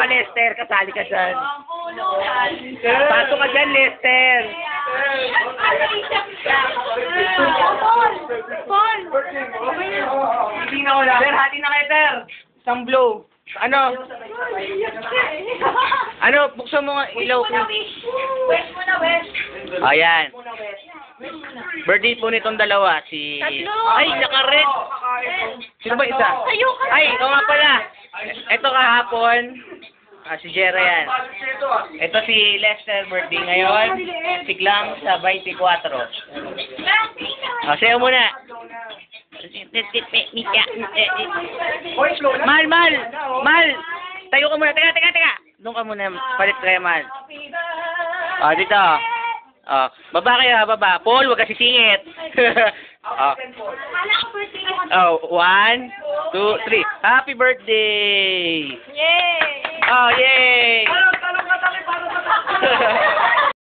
ka, Lester. Kasali ka dyan. Pato ka dyan, Lester. Hindi na wala. Sir, hati na kayo, sir. Isang blow. Ano? Ano? Buksan mo nga ilaw ko. West muna, West. Ayan. Birthday po nitong dalawa. Si... Ay, naka-red. Sino ba isa? Ay, ikaw nga pala. Ito kahapon. Si Jera yan. Ito si Lester, birthday ngayon. Si Glam sa 24. Sayo muna. Mal! Tayo ka muna. Teka. Doon ka muna. Palit kayo, Mal. Dito. Baba kayo, baba. Paul, huwag ka sisingit. 1, 2, 3. Happy birthday! Yay! Yay! Talong ka tayo para sa